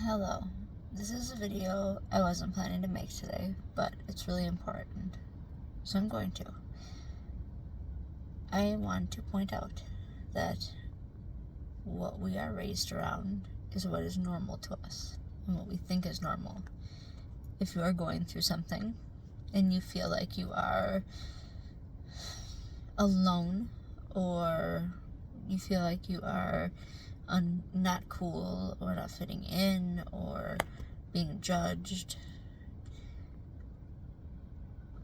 Hello. This is a video I wasn't planning to make today, but it's really important, so I'm going to. I want to point out that what we are raised around is what is normal to us and what we think is normal. If you are going through something and you feel like you are alone, or you feel like you are not cool or not fitting in or being judged,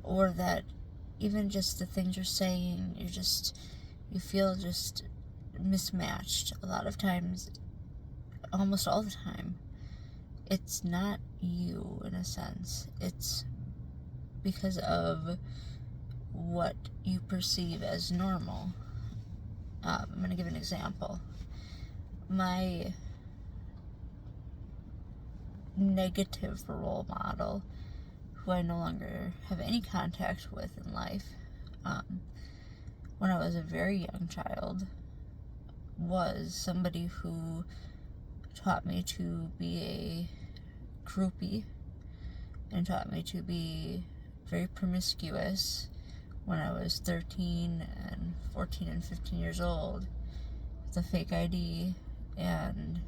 or that even just the things you're saying, you feel just mismatched a lot of times, almost all the time, it's not you in a sense. It's because of what you perceive as normal. I'm going to give an example. My negative role model, who I no longer have any contact with in life, when I was a very young child, was somebody who taught me to be a groupie and taught me to be very promiscuous when I was 13 and 14 and 15 years old with a fake ID, and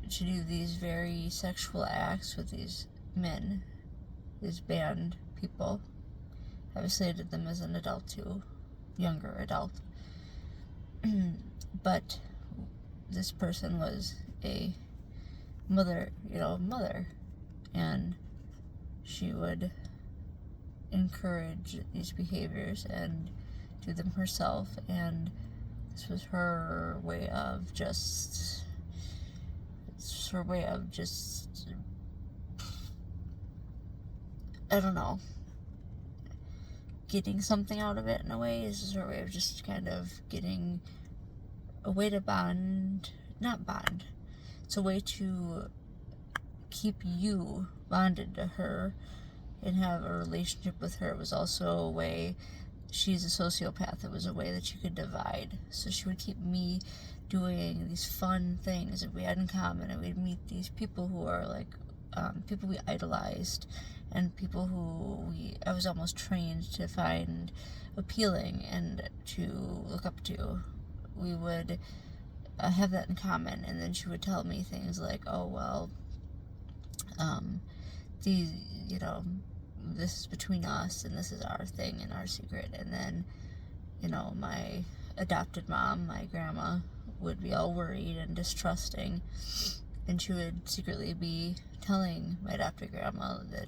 to do these very sexual acts with these men, these band people. Obviously I did them as an adult too, younger adult. But this person was a mother, and she would encourage these behaviors and do them herself, and this was her way of just I don't know, getting something out of it in a way. This is her way of just kind of getting a way to not bond. It's a way to keep you bonded to her and have a relationship with her. It was also a way, she's a sociopath, it was a way that you could divide. So she would keep me doing these fun things that we had in common, and we'd meet these people who are like people we idolized, and people who I was almost trained to find appealing and to look up to. We would have that in common, and then she would tell me things like, oh well, these, this is between us and this is our thing and our secret. And then, my adopted mom, my grandma, would be all worried and distrusting, and she would secretly be telling my adopted grandma that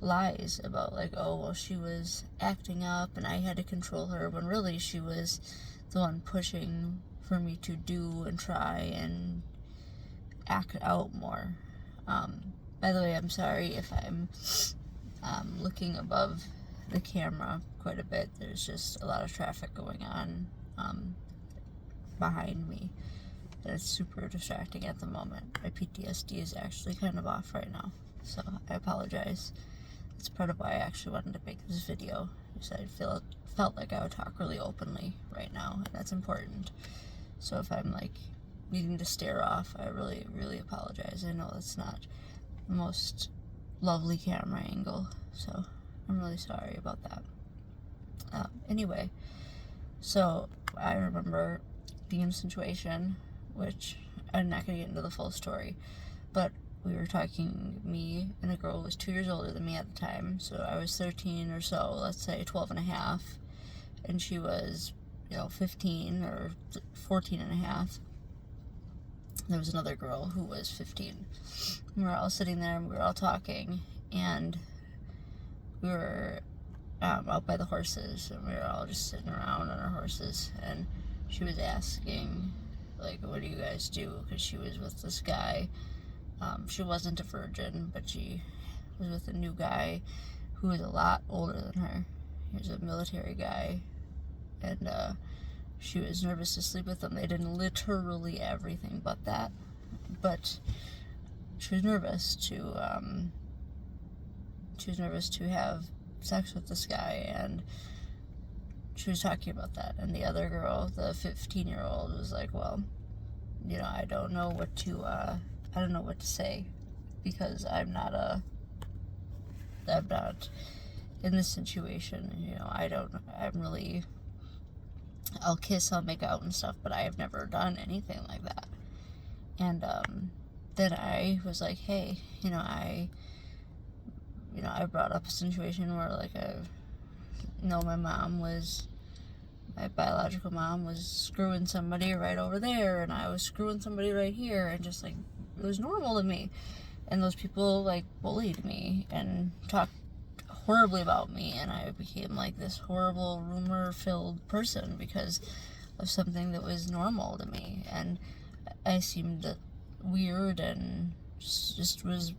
lies about, like, oh well, she was acting up and I had to control her, when really she was the one pushing for me to do and try and act out more. By the way, I'm sorry if I'm looking above the camera quite a bit. There's just a lot of traffic going on behind me, and it's super distracting at the moment. My PTSD is actually kind of off right now, so I apologize. That's part of why I actually wanted to make this video, because I felt like I would talk really openly right now, and that's important. So if I'm like needing to stare off, I really, really apologize. I know it's not the most lovely camera angle, so I'm really sorry about that. Anyway, so I remember being in a situation, which I'm not going to get into the full story, but we were talking, me and a girl who was 2 years older than me at the time, so I was 13 or so, let's say 12 and a half, and she was, 15 or 14 and a half. There was another girl who was 15. We were all sitting there and we were all talking, and we were out by the horses, and we were all just sitting around on our horses, and she was asking, like, what do you guys do? Because she was with this guy. She wasn't a virgin, but she was with a new guy who was a lot older than her. He was a military guy, and she was nervous to sleep with him. They did literally everything but that, but she was nervous to have sex with this guy, and she was talking about that. And the other girl, the 15-year-old, was like, well, I don't know what to I don't know what to say, because I'm not in this situation, you know. I'll kiss, I'll make out and stuff, but I have never done anything like that. And then I was like, hey, I brought up a situation where, like, my biological mom was screwing somebody right over there, and I was screwing somebody right here, and just, like, it was normal to me. And those people, like, bullied me and talked horribly about me, and I became, like, this horrible rumor-filled person because of something that was normal to me. And I seemed weird and just was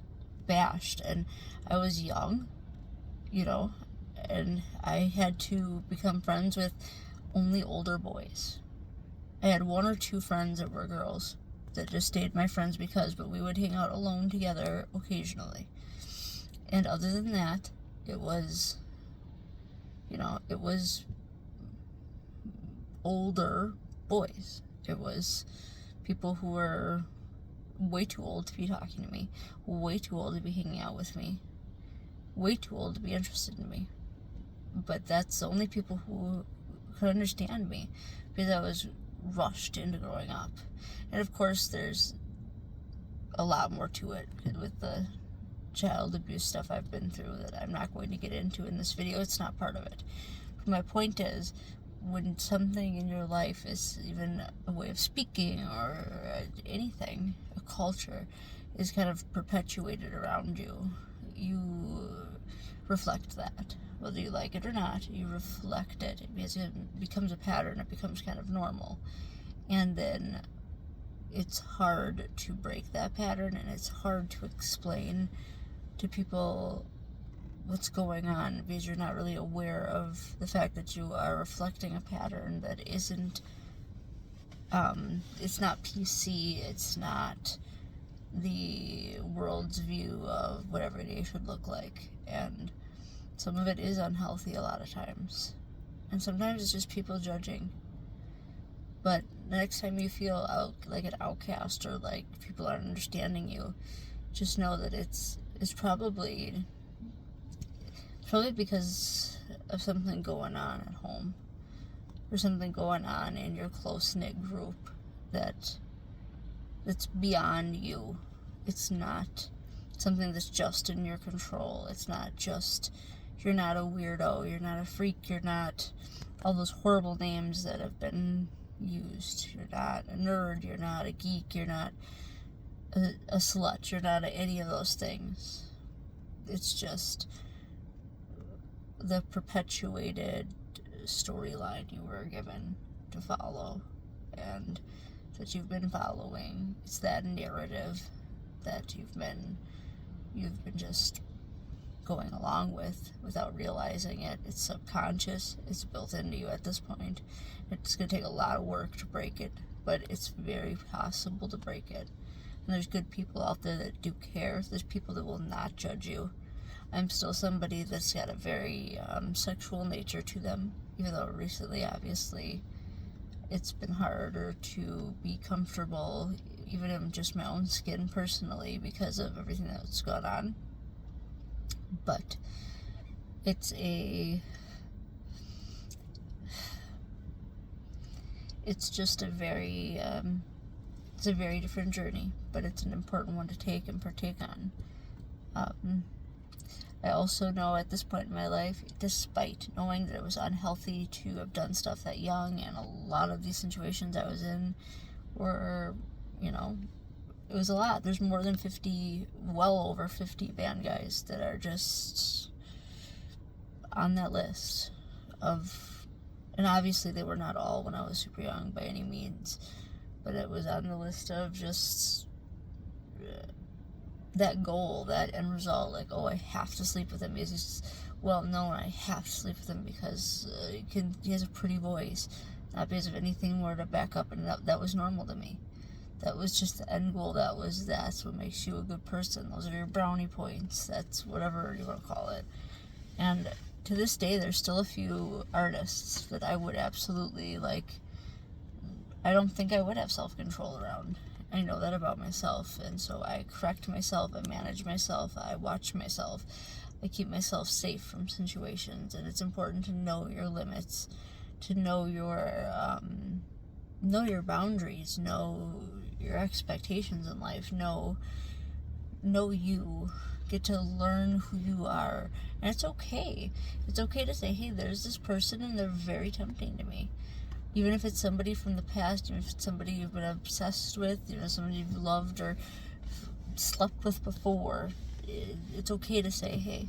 bashed. And I was young, and I had to become friends with only older boys. I had one or two friends that were girls that just stayed my friends but we would hang out alone together occasionally. And other than that, it was older boys. It was people who were way too old to be talking to me, way too old to be hanging out with me, way too old to be interested in me. But that's the only people who could understand me, because I was rushed into growing up. And of course, there's a lot more to it with the child abuse stuff I've been through that I'm not going to get into in this video. It's not part of it. But my point is, when something in your life is even a way of speaking or anything, a culture is kind of perpetuated around you, you reflect that. Whether you like it or not, you reflect it. It becomes a pattern. It becomes kind of normal. And then it's hard to break that pattern, and it's hard to explain to people what's going on, because you're not really aware of the fact that you are reflecting a pattern that isn't, it's not PC, it's not the world's view of what every day should look like. And some of it is unhealthy a lot of times. And sometimes it's just people judging. But the next time you feel like an outcast, or like people aren't understanding you, just know that it's probably because of something going on at home, or something going on in your close-knit group that's beyond you. It's not something that's just in your control. It's not just, you're not a weirdo, you're not a freak, you're not all those horrible names that have been used. You're not a nerd, you're not a geek, you're not a slut, you're not any of those things. It's just the perpetuated storyline you were given to follow, and that you've been following. It's that narrative that you've been just going along with without realizing it. It's subconscious. It's built into you at this point. It's going to take a lot of work to break it, but it's very possible to break it. And there's good people out there that do care. There's people that will not judge you. I'm still somebody that's got a very sexual nature to them, even though recently, obviously, it's been harder to be comfortable, even in just my own skin personally, because of everything that's gone on. But it's just a very different journey, but it's an important one to take and partake on. I also know at this point in my life, despite knowing that it was unhealthy to have done stuff that young, and a lot of these situations I was in were, it was a lot. There's more than 50, well over 50 band guys that are just on that list of, and obviously they were not all when I was super young by any means, but it was on the list of just that goal, that end result, like, oh, I have to sleep with him. I have to sleep with him because he has a pretty voice, not because of anything more to back up, and that was normal to me. That was just the end goal. That's what makes you a good person. Those are your brownie points. That's whatever you want to call it. And to this day, there's still a few artists that I would absolutely, I don't think I would have self-control around. I know that about myself, and so I correct myself, I manage myself, I watch myself, I keep myself safe from situations. And it's important to know your limits, to know your boundaries, know your expectations in life, know you, get to learn who you are. And it's okay to say, hey, there's this person and they're very tempting to me. Even if it's somebody from the past, even if it's somebody you've been obsessed with, somebody you've loved or slept with before, it's okay to say, hey,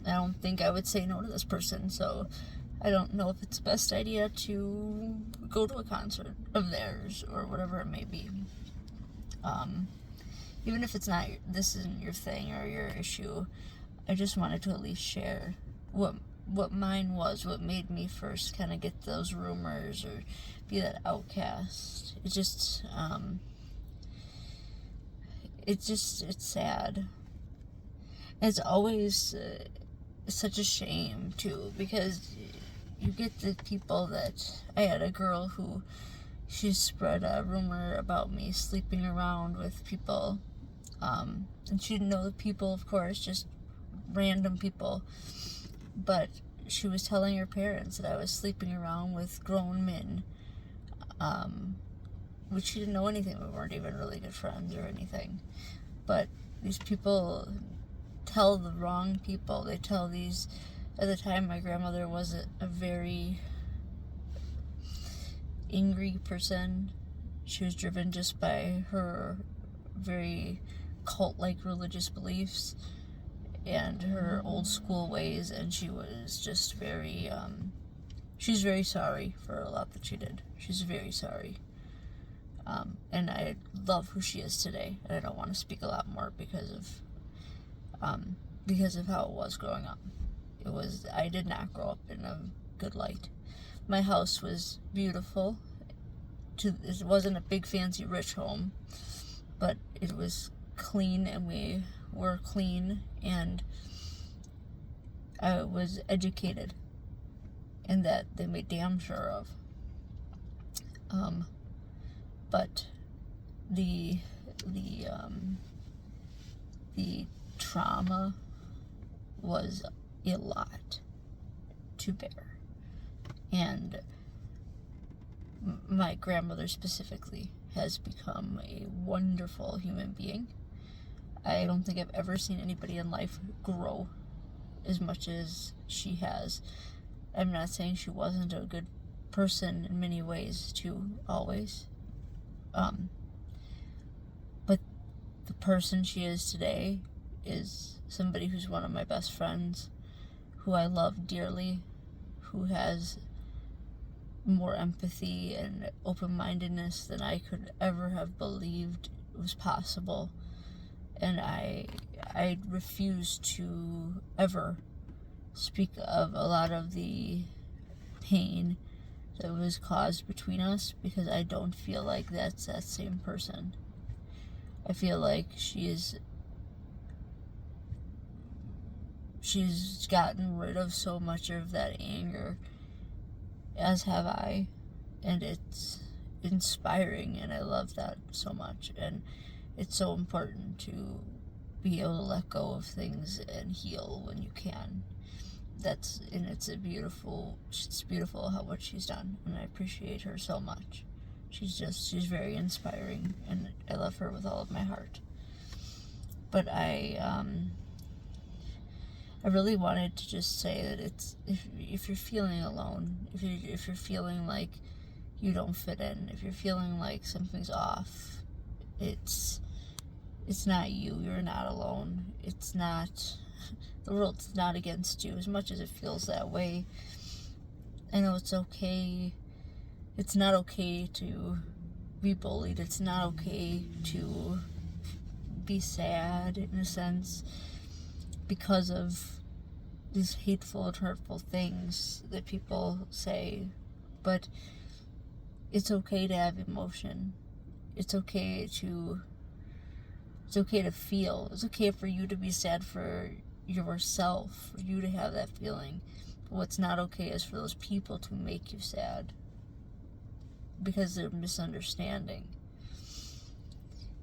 I don't think I would say no to this person, so I don't know if it's the best idea to go to a concert of theirs or whatever it may be. Even if it's not, this isn't your thing or your issue, I just wanted to at least share what mine was, what made me first kind of get those rumors or be that outcast. It's sad. It's always such a shame too, because you get the people that, I had a girl who, she spread a rumor about me sleeping around with people, and she didn't know the people, of course, just random people. But she was telling her parents that I was sleeping around with grown men, which she didn't know anything. We weren't even really good friends or anything. But these people tell the wrong people. They tell these, at the time my grandmother was a very angry person. She was driven just by her very cult-like religious beliefs and her old school ways, and she was just very, she's very sorry for a lot that she did. She's very sorry. And I love who she is today, and I don't want to speak a lot more because of how it was growing up. I did not grow up in a good light. My house was beautiful. It wasn't a big fancy rich home, but it was clean, and we were clean, and I was educated, and that they made damn sure of. But the trauma was a lot to bear. And my grandmother specifically has become a wonderful human being. I don't think I've ever seen anybody in life grow as much as she has. I'm not saying she wasn't a good person in many ways too, always. But the person she is today is somebody who's one of my best friends, who I love dearly, who has more empathy and open-mindedness than I could ever have believed was possible. And I refuse to ever speak of a lot of the pain that was caused between us, because I don't feel like that's that same person. I feel like she's gotten rid of so much of that anger, as have I, and it's inspiring, and I love that so much. And it's so important to be able to let go of things and heal when you can. It's beautiful how much she's done, and I appreciate her so much. She's very inspiring, and I love her with all of my heart. But I really wanted to just say that if you're feeling alone, if you're feeling like you don't fit in, if you're feeling like something's off, it's not you. You're not alone. The world's not against you, as much as it feels that way. I know it's okay. It's not okay to be bullied. It's not okay to be sad, in a sense, because of these hateful and hurtful things that people say. But it's okay to have emotion. It's okay to feel. It's okay for you to be sad for yourself, for you to have that feeling. But what's not okay is for those people to make you sad because they're misunderstanding.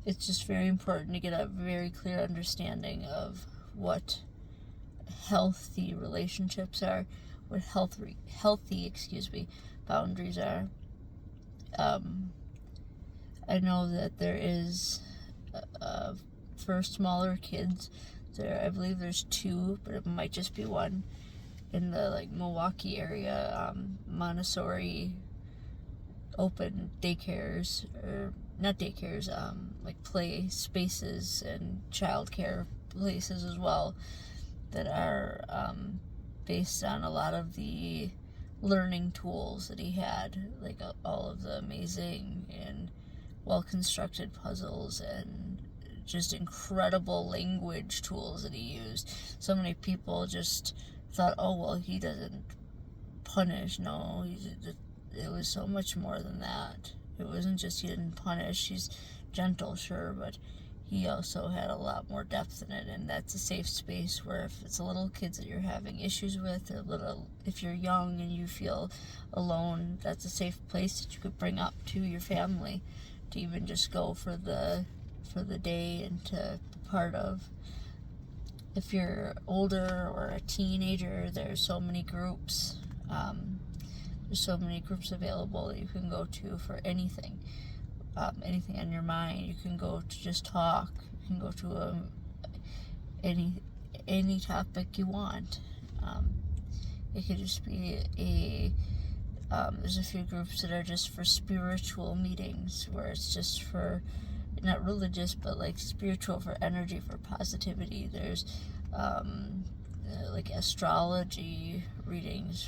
it's just very important to get a very clear understanding of what healthy relationships are, what healthy boundaries are. I know that there is, for smaller kids, I believe there's 2, but it might just be 1, in the like Milwaukee area, Montessori open daycares, or not daycares, like play spaces and childcare places as well, that are based on a lot of the learning tools that he had, like all of the amazing and well-constructed puzzles and just incredible language tools that he used. So many people just thought, oh, well, he doesn't punish. No, it was so much more than that. It wasn't just he didn't punish. He's gentle, sure, but he also had a lot more depth in it, and that's a safe space where if it's little kids that you're having issues with, or if you're young and you feel alone, that's a safe place that you could bring up to your family, to even just go for the day and to be part of. If you're older or a teenager, there's so many groups. There's so many groups available that you can go to for anything. Anything on your mind. You can go to just talk. You can go to any topic you want. It could just be there's a few groups that are just for spiritual meetings, where it's just for, not religious, but like spiritual, for energy, for positivity. There's like astrology readings.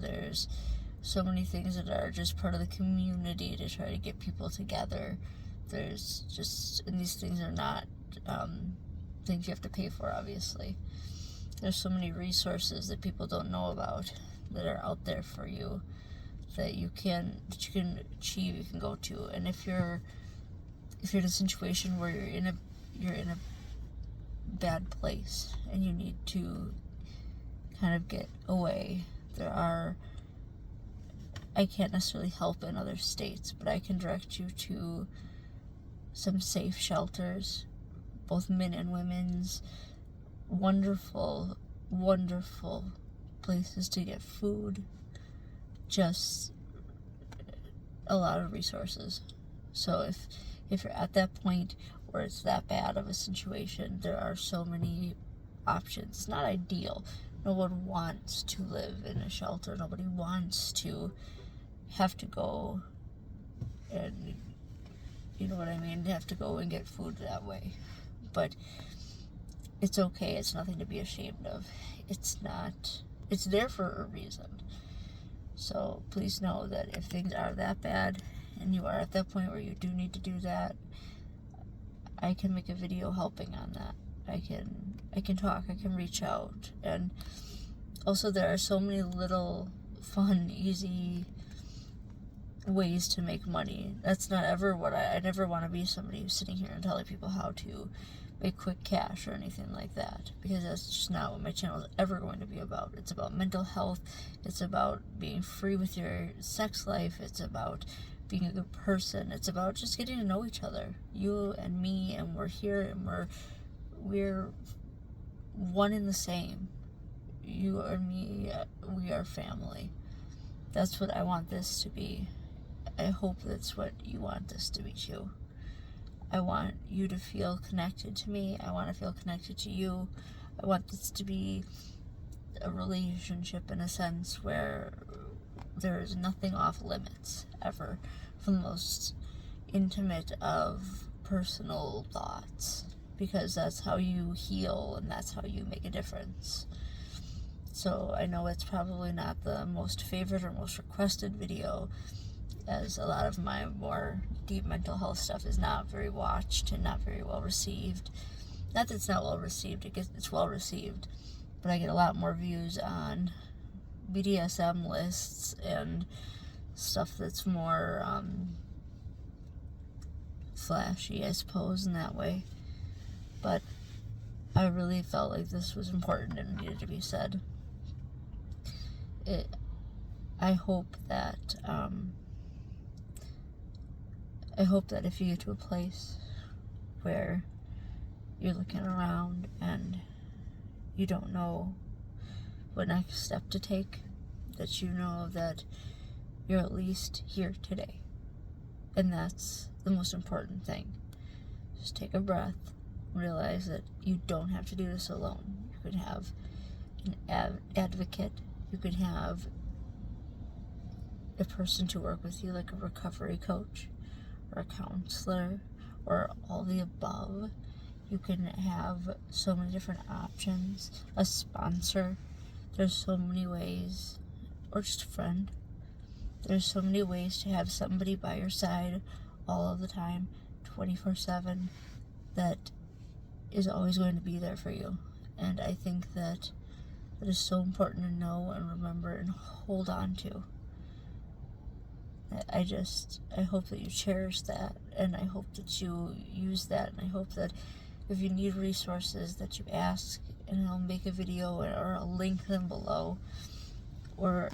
There's so many things that are just part of the community to try to get people together. There's just, and these things are not things you have to pay for, obviously. There's so many resources that people don't know about that are out there for you, that you can achieve, you can go to. And if you're in a situation where you're in a bad place and you need to kind of get away, I can't necessarily help in other states, but I can direct you to some safe shelters, both men and women's, wonderful, wonderful places to get food, just a lot of resources. So if you're at that point where it's that bad of a situation, there are so many options. It's not ideal. No one wants to live in a shelter. Nobody wants to have to go and, you know what I mean, have to go and get food that way. But it's okay. It's nothing to be ashamed of. It's there for a reason. So please know that if things are that bad and you are at that point where you do need to do that, I can make a video helping on that. I can talk, I can reach out. And also there are so many little fun, easy ways to make money. That's not ever what I never want to be somebody who's sitting here and telling people how to make quick cash or anything like that, because that's just not what my channel is ever going to be about. It's about mental health. It's about being free with your sex life. It's about being a good person. It's about just getting to know each other, you and me, and we're here, and we're one and the same. You and me, we are family. That's what I want this to be. I hope that's what you want this to be too. I want you to feel connected to me. I want to feel connected to you. I want this to be a relationship in a sense where there is nothing off limits ever, from the most intimate of personal thoughts, because that's how you heal and that's how you make a difference. So I know it's probably not the most favorite or most requested video, as a lot of my more deep mental health stuff is not very watched and not very well received. Not that it's not well received, it's well received, but I get a lot more views on BDSM lists and stuff that's more flashy, I suppose, in that way. But I really felt like this was important and needed to be said. I hope that if you get to a place where you're looking around and you don't know what next step to take, that you know that you're at least here today. And that's the most important thing. Just take a breath, realize that you don't have to do this alone. You could have an advocate, you could have a person to work with you, like a recovery coach or a counselor or all the above. You can have so many different options, a sponsor. There's so many ways, or just a friend. There's so many ways to have somebody by your side all of the time, 24/7, that is always going to be there for you. And I think that it is so important to know and remember and hold on to. I hope that you cherish that, and I hope that you use that, and I hope that if you need resources that you ask, and I'll make a video or I'll link them below, or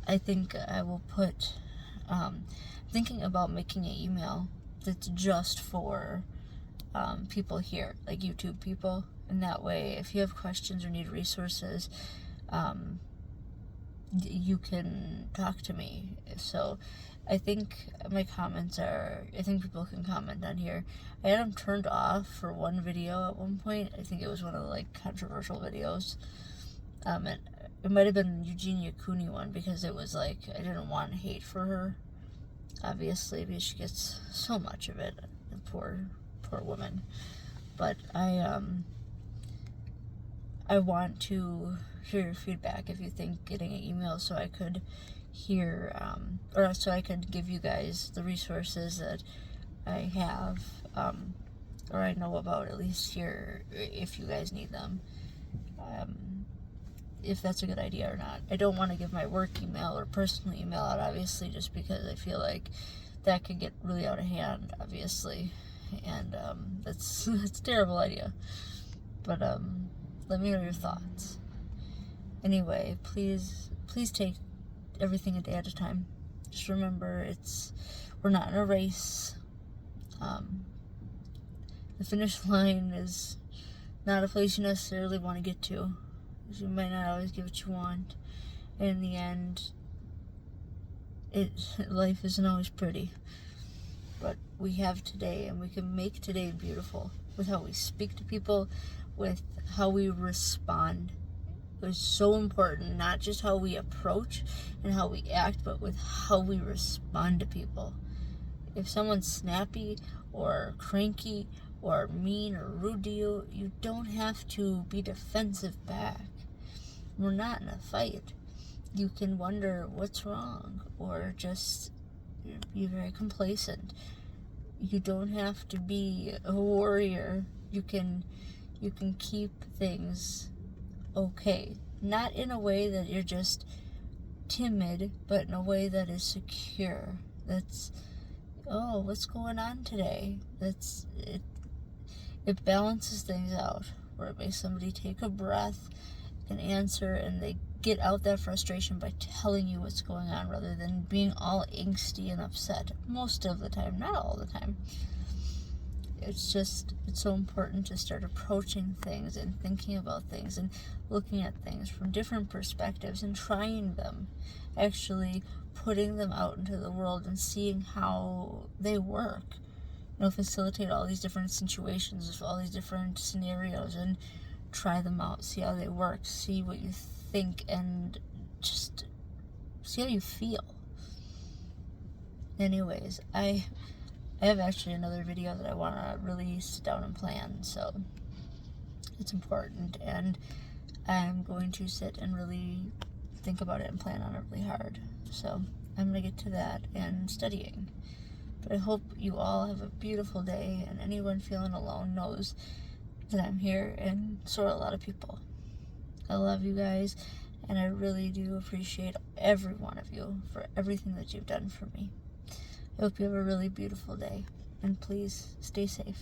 I think I will put, thinking about making an email that's just for people here, like YouTube people, and that way if you have questions or need resources, you can talk to me. So I think my comments I think people can comment on here. I had them turned off for one video at one point. I think it was one of the like controversial videos. And it might have been Eugenia Cooney one, because it was like, I didn't want hate for her, obviously, because she gets so much of it, the poor woman. But I want to hear your feedback if you think getting an email so I could hear, or so I could give you guys the resources that I have, or I know about, at least here, if you guys need them, if that's a good idea or not. I don't want to give my work email or personal email out, obviously, just because I feel like that could get really out of hand, obviously, and that's a terrible idea. But let me know your thoughts. Anyway, please take everything a day at a time. Just remember, we're not in a race. The finish line is not a place you necessarily want to get to, because you might not always get what you want. And in the end, life isn't always pretty. But we have today, and we can make today beautiful with how we speak to people, with how we respond. It's so important, not just how we approach and how we act, but with how we respond to people. If someone's snappy or cranky or mean or rude to you, you don't have to be defensive back. We're not in a fight. You can wonder what's wrong, or just be very complacent. You don't have to be a warrior. You can keep things okay. Not in a way that you're just timid, but in a way that is secure. That's, oh, what's going on today? It balances things out, where it makes somebody take a breath and answer, and they get out that frustration by telling you what's going on, rather than being all angsty and upset most of the time, not all the time. It's so important to start approaching things and thinking about things and looking at things from different perspectives and trying them, actually putting them out into the world and seeing how they work. Facilitate all these different situations, all these different scenarios, and try them out, see how they work, see what you think, and just see how you feel. Anyways, I have actually another video that I want to really sit down and plan, so it's important, and I'm going to sit and really think about it and plan on it really hard. So I'm going to get to that and studying. But I hope you all have a beautiful day, and anyone feeling alone knows that I'm here, and so are a lot of people. I love you guys, and I really do appreciate every one of you for everything that you've done for me. I hope you have a really beautiful day, and please stay safe.